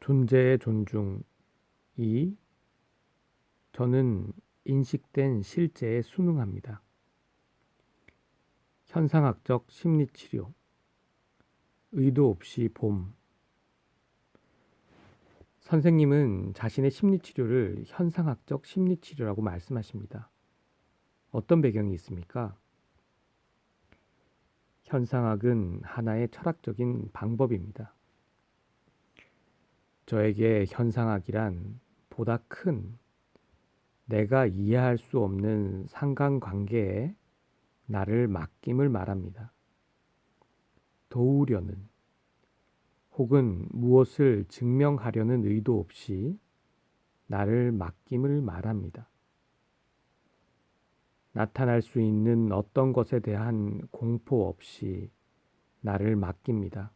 존재의 존중 2. 저는 인식된 실제에 순응합니다. 현상학적 심리치료 의도 없이 봄. 선생님은 자신의 심리치료를 현상학적 심리치료라고 말씀하십니다. 어떤 배경이 있습니까? 현상학은 하나의 철학적인 방법입니다. 저에게 현상학이란 보다 큰 내가 이해할 수 없는 상관관계에 나를 맡김을 말합니다. 도우려는 혹은 무엇을 증명하려는 의도 없이 나를 맡김을 말합니다. 나타날 수 있는 어떤 것에 대한 공포 없이 나를 맡깁니다.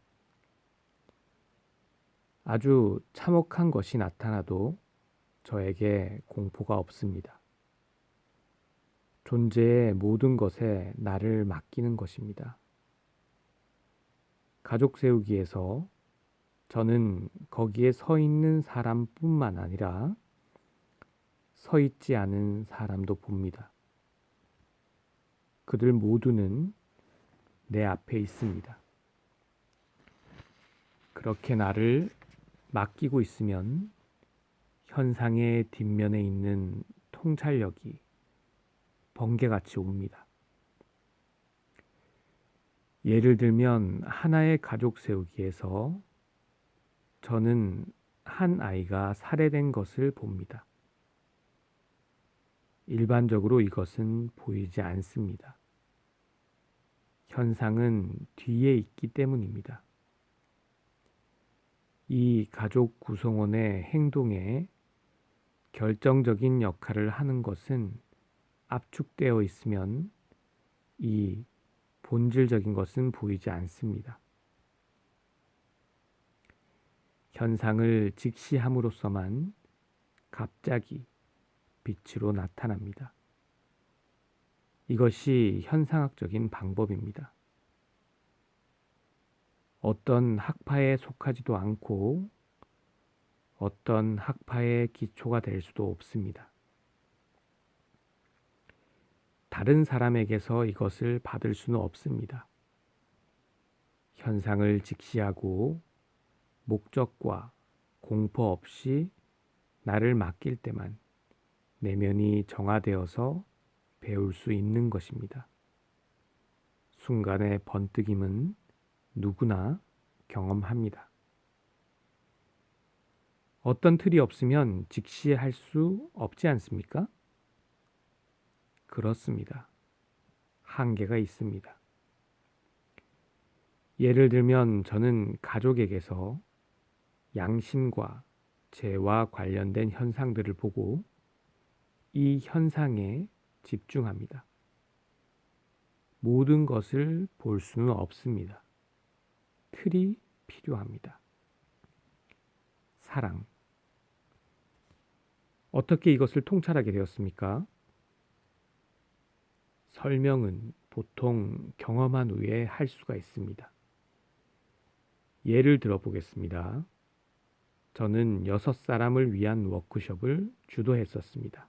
아주 참혹한 것이 나타나도 저에게 공포가 없습니다. 존재의 모든 것에 나를 맡기는 것입니다. 가족 세우기에서 저는 거기에 서 있는 사람뿐만 아니라 서 있지 않은 사람도 봅니다. 그들 모두는 내 앞에 있습니다. 그렇게 나를 맡기고 있으면 현상의 뒷면에 있는 통찰력이 번개같이 옵니다. 예를 들면 하나의 가족 세우기에서 저는 한 아이가 살해된 것을 봅니다. 일반적으로 이것은 보이지 않습니다. 현상은 뒤에 있기 때문입니다. 이 가족 구성원의 행동에 결정적인 역할을 하는 것은 압축되어 있으면 이 본질적인 것은 보이지 않습니다. 현상을 직시함으로써만 갑자기 빛으로 나타납니다. 이것이 현상학적인 방법입니다. 어떤 학파에 속하지도 않고 어떤 학파의 기초가 될 수도 없습니다. 다른 사람에게서 이것을 받을 수는 없습니다. 현상을 직시하고 목적과 공포 없이 나를 맡길 때만 내면이 정화되어서 배울 수 있는 것입니다. 순간의 번뜩임은 누구나 경험합니다. 어떤 틀이 없으면 직시할 수 없지 않습니까? 그렇습니다. 한계가 있습니다. 예를 들면 저는 가족에게서 양심과 죄와 관련된 현상들을 보고 이 현상에 집중합니다. 모든 것을 볼 수는 없습니다. 틀이 필요합니다. 사랑. 어떻게 이것을 통찰하게 되었습니까? 설명은 보통 경험한 후에 할 수가 있습니다. 예를 들어 보겠습니다. 저는 6사람을 위한 워크숍을 주도했었습니다.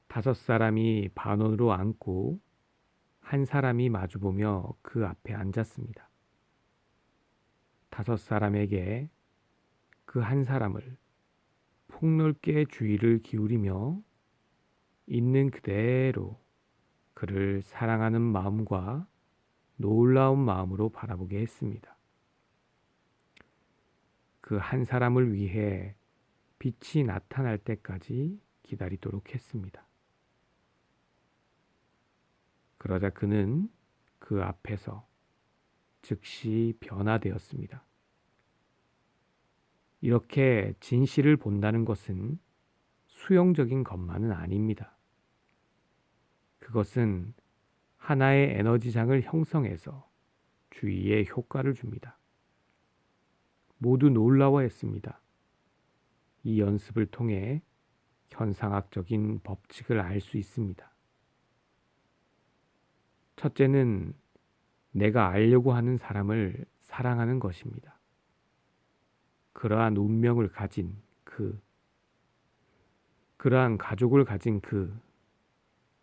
5사람이 반원으로 앉고 한 사람이 마주보며 그 앞에 앉았습니다. 5사람에게 그 한 사람을 폭넓게 주의를 기울이며 있는 그대로 그를 사랑하는 마음과 놀라운 마음으로 바라보게 했습니다. 그 한 사람을 위해 빛이 나타날 때까지 기다리도록 했습니다. 그러자 그는 그 앞에서 즉시 변화되었습니다. 이렇게 진실을 본다는 것은 수용적인 것만은 아닙니다. 그것은 하나의 에너지장을 형성해서 주위에 효과를 줍니다. 모두 놀라워했습니다. 이 연습을 통해 현상학적인 법칙을 알 수 있습니다. 첫째는 내가 알려고 하는 사람을 사랑하는 것입니다. 그러한 운명을 가진 그러한 가족을 가진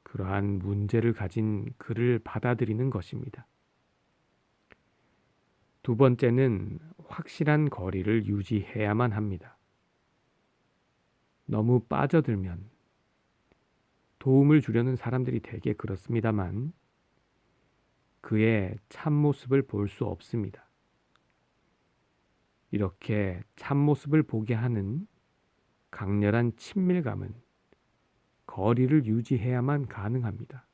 그러한 문제를 가진 그를 받아들이는 것입니다. 두 번째는 확실한 거리를 유지해야만 합니다. 너무 빠져들면 도움을 주려는 사람들이 대개 그렇습니다만 그의 참모습을 볼 수 없습니다. 이렇게 참모습을 보게 하는 강렬한 친밀감은 거리를 유지해야만 가능합니다.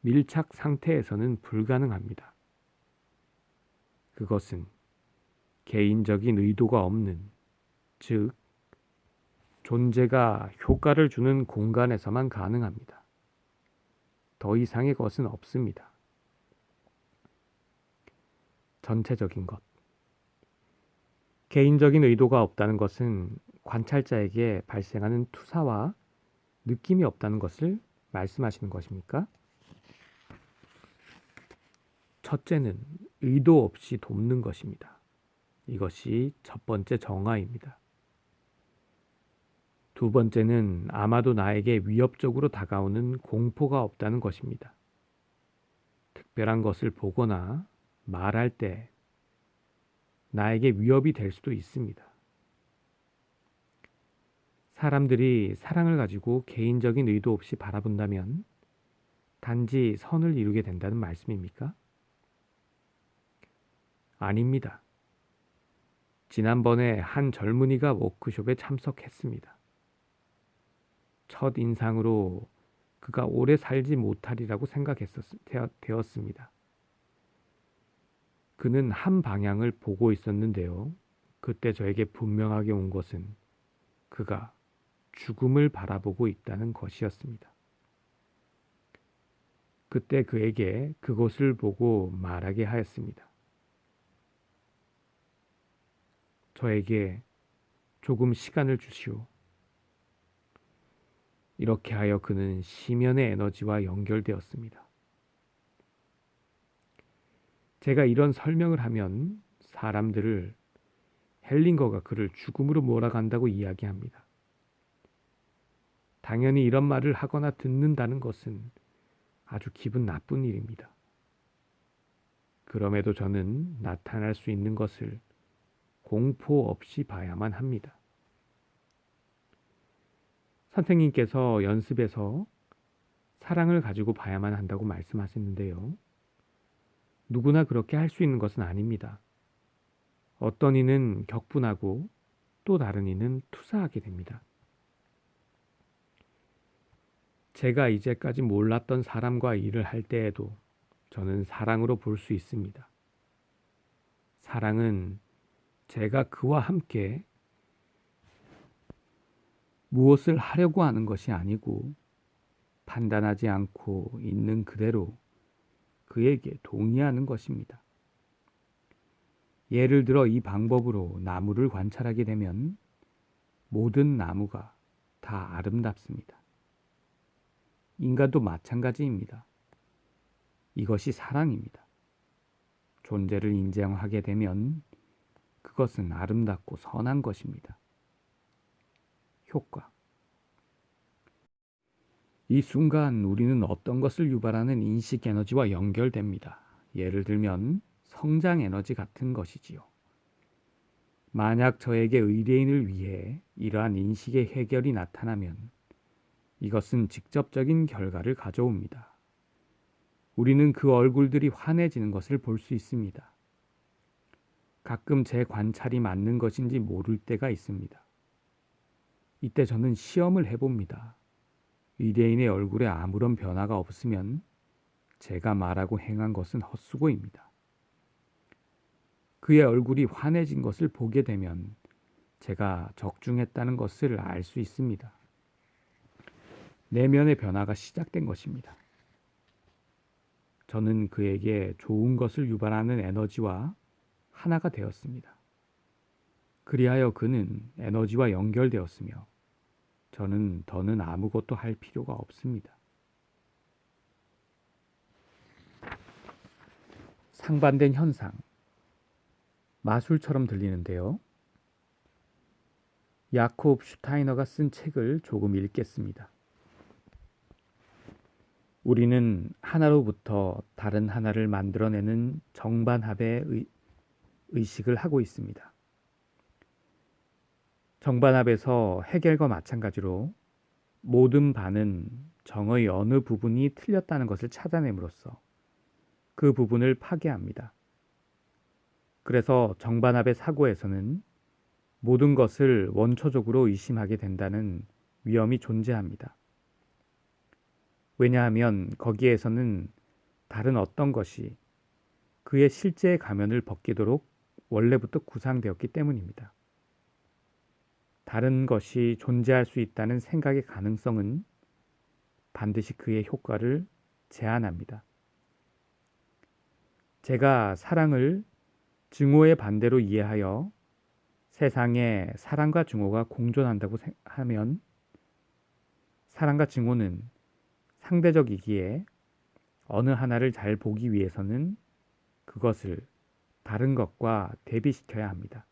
밀착 상태에서는 불가능합니다. 그것은 개인적인 의도가 없는, 즉, 존재가 효과를 주는 공간에서만 가능합니다. 더 이상의 것은 없습니다. 전체적인 것. 개인적인 의도가 없다는 것은 관찰자에게 발생하는 투사와 느낌이 없다는 것을 말씀하시는 것입니까? 첫째는 의도 없이 돕는 것입니다. 이것이 첫 번째 정화입니다. 두 번째는 아마도 나에게 위협적으로 다가오는 공포가 없다는 것입니다. 특별한 것을 보거나 말할 때 나에게 위협이 될 수도 있습니다. 사람들이 사랑을 가지고 개인적인 의도 없이 바라본다면 단지 선을 이루게 된다는 말씀입니까? 아닙니다. 지난번에 한 젊은이가 워크숍에 참석했습니다. 첫 인상으로 그가 오래 살지 못하리라고 되었습니다. 그는 한 방향을 보고 있었는데요. 그때 저에게 분명하게 온 것은 그가 죽음을 바라보고 있다는 것이었습니다. 그때 그에게 그것을 보고 말하게 하였습니다. 저에게 조금 시간을 주시오. 이렇게 하여 그는 심연의 에너지와 연결되었습니다. 제가 이런 설명을 하면 사람들을 헬링거가 그를 죽음으로 몰아간다고 이야기합니다. 당연히 이런 말을 하거나 듣는다는 것은 아주 기분 나쁜 일입니다. 그럼에도 저는 나타날 수 있는 것을 공포 없이 봐야만 합니다. 선생님께서 연습에서 사랑을 가지고 봐야만 한다고 말씀하셨는데요. 누구나 그렇게 할 수 있는 것은 아닙니다. 어떤 이는 격분하고 또 다른 이는 투사하게 됩니다. 제가 이제까지 몰랐던 사람과 일을 할 때에도 저는 사랑으로 볼 수 있습니다. 사랑은 제가 그와 함께 무엇을 하려고 하는 것이 아니고 판단하지 않고 있는 그대로 그에게 동의하는 것입니다. 예를 들어 이 방법으로 나무를 관찰하게 되면 모든 나무가 다 아름답습니다. 인간도 마찬가지입니다. 이것이 사랑입니다. 존재를 인정하게 되면 그것은 아름답고 선한 것입니다. 효과. 이 순간 우리는 어떤 것을 유발하는 인식 에너지와 연결됩니다. 예를 들면 성장 에너지 같은 것이지요. 만약 저에게 의뢰인을 위해 이러한 인식의 해결이 나타나면 이것은 직접적인 결과를 가져옵니다. 우리는 그 얼굴들이 환해지는 것을 볼 수 있습니다. 가끔 제 관찰이 맞는 것인지 모를 때가 있습니다. 이때 저는 시험을 해봅니다. 의뢰인의 얼굴에 아무런 변화가 없으면 제가 말하고 행한 것은 헛수고입니다. 그의 얼굴이 환해진 것을 보게 되면 제가 적중했다는 것을 알 수 있습니다. 내면의 변화가 시작된 것입니다. 저는 그에게 좋은 것을 유발하는 에너지와 하나가 되었습니다. 그리하여 그는 에너지와 연결되었으며 저는 더는 아무것도 할 필요가 없습니다. 상반된 현상. 마술처럼 들리는데요. 야콥 슈타이너가 쓴 책을 조금 읽겠습니다. 우리는 하나로부터 다른 하나를 만들어내는 정반합의 의식을 하고 있습니다. 정반합에서 해겔과 마찬가지로 모든 반은 정의 어느 부분이 틀렸다는 것을 찾아냄으로써 그 부분을 파괴합니다. 그래서 정반합의 사고에서는 모든 것을 원초적으로 의심하게 된다는 위험이 존재합니다. 왜냐하면 거기에서는 다른 어떤 것이 그의 실제의 가면을 벗기도록 원래부터 구상되었기 때문입니다. 다른 것이 존재할 수 있다는 생각의 가능성은 반드시 그의 효과를 제한합니다. 제가 사랑을 증오의 반대로 이해하여 세상에 사랑과 증오가 공존한다고 하면 사랑과 증오는 상대적이기에 어느 하나를 잘 보기 위해서는 그것을 다른 것과 대비시켜야 합니다.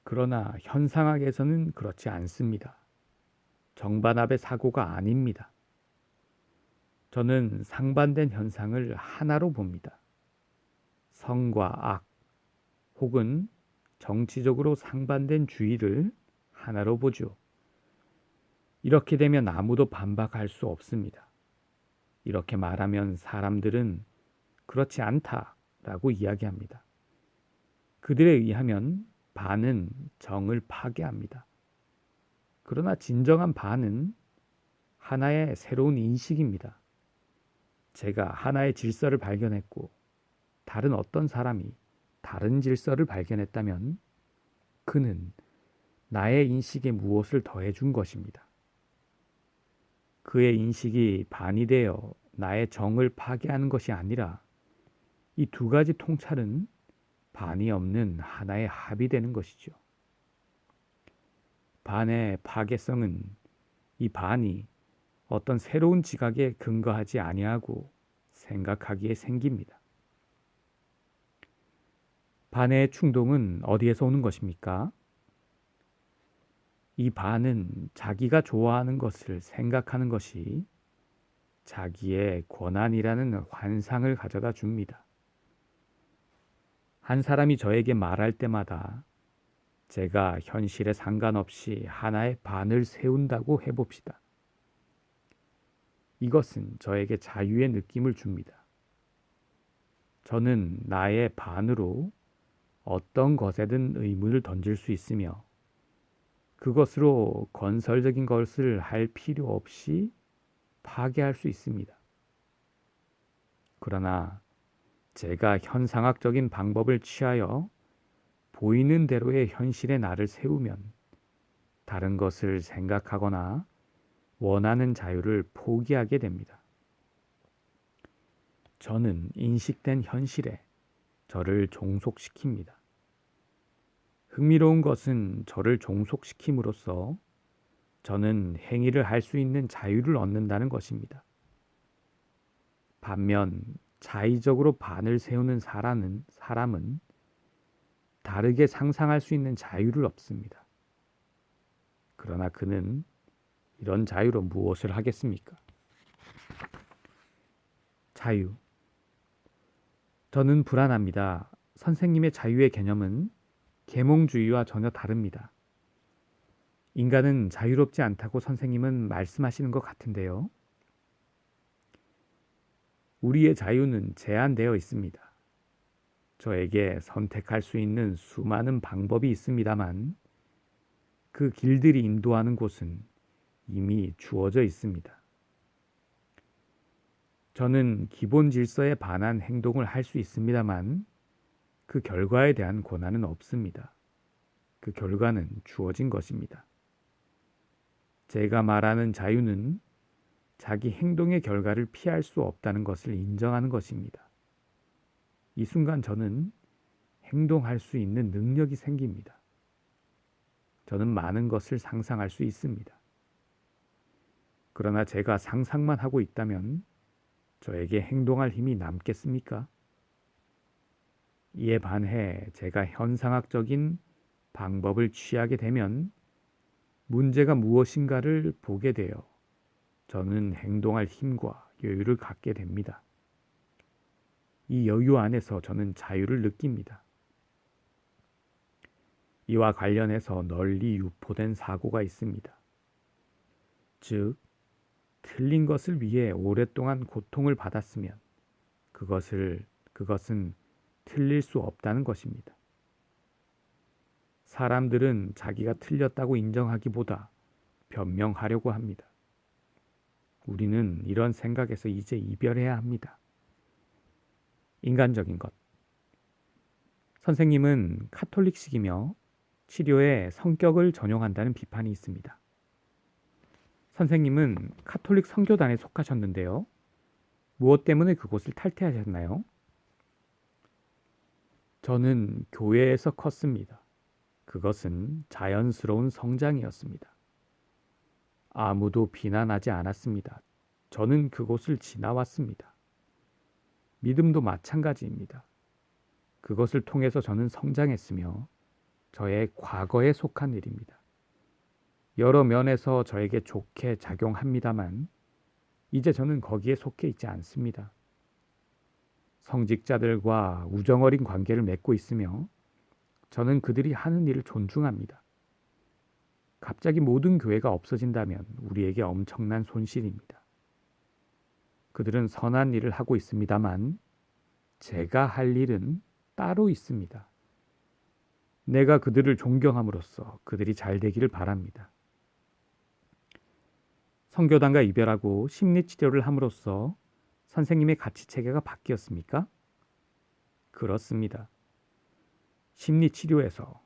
그러나 현상학에서는 그렇지 않습니다. 정반합의 사고가 아닙니다. 저는 상반된 현상을 하나로 봅니다. 성과 악 혹은 정치적으로 상반된 주의를 하나로 보죠. 이렇게 되면 아무도 반박할 수 없습니다. 이렇게 말하면 사람들은 그렇지 않다라고 이야기합니다. 그들에 의하면 반은 정을 파괴합니다. 그러나 진정한 반은 하나의 새로운 인식입니다. 제가 하나의 질서를 발견했고 다른 어떤 사람이 다른 질서를 발견했다면 그는 나의 인식에 무엇을 더해준 것입니다. 그의 인식이 반이 되어 나의 정을 파괴하는 것이 아니라 이 두 가지 통찰은 반이 없는 하나의 합이 되는 것이죠. 반의 파괴성은 이 반이 어떤 새로운 지각에 근거하지 아니하고 생각하기에 생깁니다. 반의 충동은 어디에서 오는 것입니까? 이 반은 자기가 좋아하는 것을 생각하는 것이 자기의 권한이라는 환상을 가져다 줍니다. 한 사람이 저에게 말할 때마다 제가 현실에 상관없이 하나의 반을 세운다고 해봅시다. 이것은 저에게 자유의 느낌을 줍니다. 저는 나의 반으로 어떤 것에든 의문을 던질 수 있으며 그것으로 건설적인 것을 할 필요 없이 파괴할 수 있습니다. 그러나 제가 현상학적인 방법을 취하여 보이는 대로의 현실의 나를 세우면 다른 것을 생각하거나 원하는 자유를 포기하게 됩니다. 저는 인식된 현실에 저를 종속시킵니다. 흥미로운 것은 저를 종속시킴으로써 저는 행위를 할 수 있는 자유를 얻는다는 것입니다. 반면 자의적으로 반을 세우는 사람은 다르게 상상할 수 있는 자유를 얻습니다. 그러나 그는 이런 자유로 무엇을 하겠습니까? 자유. 저는 불안합니다. 선생님의 자유의 개념은 계몽주의와 전혀 다릅니다. 인간은 자유롭지 않다고 선생님은 말씀하시는 것 같은데요. 우리의 자유는 제한되어 있습니다. 저에게 선택할 수 있는 수많은 방법이 있습니다만 그 길들이 인도하는 곳은 이미 주어져 있습니다. 저는 기본 질서에 반한 행동을 할 수 있습니다만 그 결과에 대한 권한은 없습니다. 그 결과는 주어진 것입니다. 제가 말하는 자유는 자기 행동의 결과를 피할 수 없다는 것을 인정하는 것입니다. 이 순간 저는 행동할 수 있는 능력이 생깁니다. 저는 많은 것을 상상할 수 있습니다. 그러나 제가 상상만 하고 있다면 저에게 행동할 힘이 남겠습니까? 이에 반해 제가 현상학적인 방법을 취하게 되면 문제가 무엇인가를 보게 되어 저는 행동할 힘과 여유를 갖게 됩니다. 이 여유 안에서 저는 자유를 느낍니다. 이와 관련해서 널리 유포된 사고가 있습니다. 즉, 틀린 것을 위해 오랫동안 고통을 받았으면 그것은 틀릴 수 없다는 것입니다. 사람들은 자기가 틀렸다고 인정하기보다 변명하려고 합니다. 우리는 이런 생각에서 이제 이별해야 합니다. 인간적인 것. 선생님은 카톨릭식이며 치료에 성격을 전용한다는 비판이 있습니다. 선생님은 카톨릭 선교단에 속하셨는데요. 무엇 때문에 그곳을 탈퇴하셨나요? 저는 교회에서 컸습니다. 그것은 자연스러운 성장이었습니다. 아무도 비난하지 않았습니다. 저는 그곳을 지나왔습니다. 믿음도 마찬가지입니다. 그것을 통해서 저는 성장했으며 저의 과거에 속한 일입니다. 여러 면에서 저에게 좋게 작용합니다만 이제 저는 거기에 속해 있지 않습니다. 성직자들과 우정어린 관계를 맺고 있으며 저는 그들이 하는 일을 존중합니다. 갑자기 모든 교회가 없어진다면 우리에게 엄청난 손실입니다. 그들은 선한 일을 하고 있습니다만 제가 할 일은 따로 있습니다. 내가 그들을 존경함으로써 그들이 잘 되기를 바랍니다. 선교단과 이별하고 심리치료를 함으로써 선생님의 가치체계가 바뀌었습니까? 그렇습니다. 심리치료에서,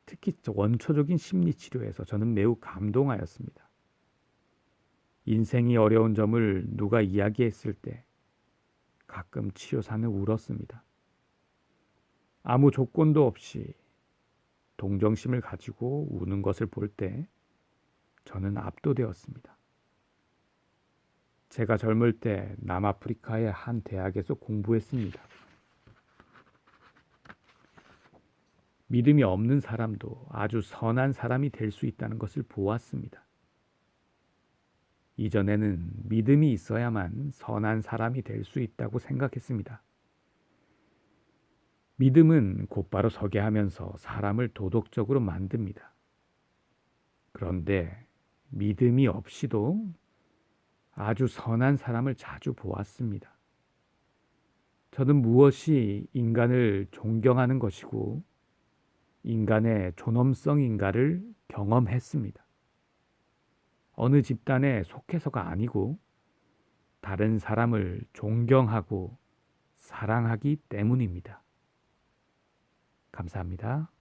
특히 원초적인 심리치료에서 저는 매우 감동하였습니다. 인생이 어려운 점을 누가 이야기했을 때 가끔 치료사는 울었습니다. 아무 조건도 없이 동정심을 가지고 우는 것을 볼 때 저는 압도되었습니다. 제가 젊을 때 남아프리카의 한 대학에서 공부했습니다. 믿음이 없는 사람도 아주 선한 사람이 될 수 있다는 것을 보았습니다. 이전에는 믿음이 있어야만 선한 사람이 될 수 있다고 생각했습니다. 믿음은 곧바로 서게 하면서 사람을 도덕적으로 만듭니다. 그런데 믿음이 없이도 아주 선한 사람을 자주 보았습니다. 저는 무엇이 인간을 존경하는 것이고 인간의 존엄성인가를 경험했습니다. 어느 집단에 속해서가 아니고 다른 사람을 존경하고 사랑하기 때문입니다. 감사합니다.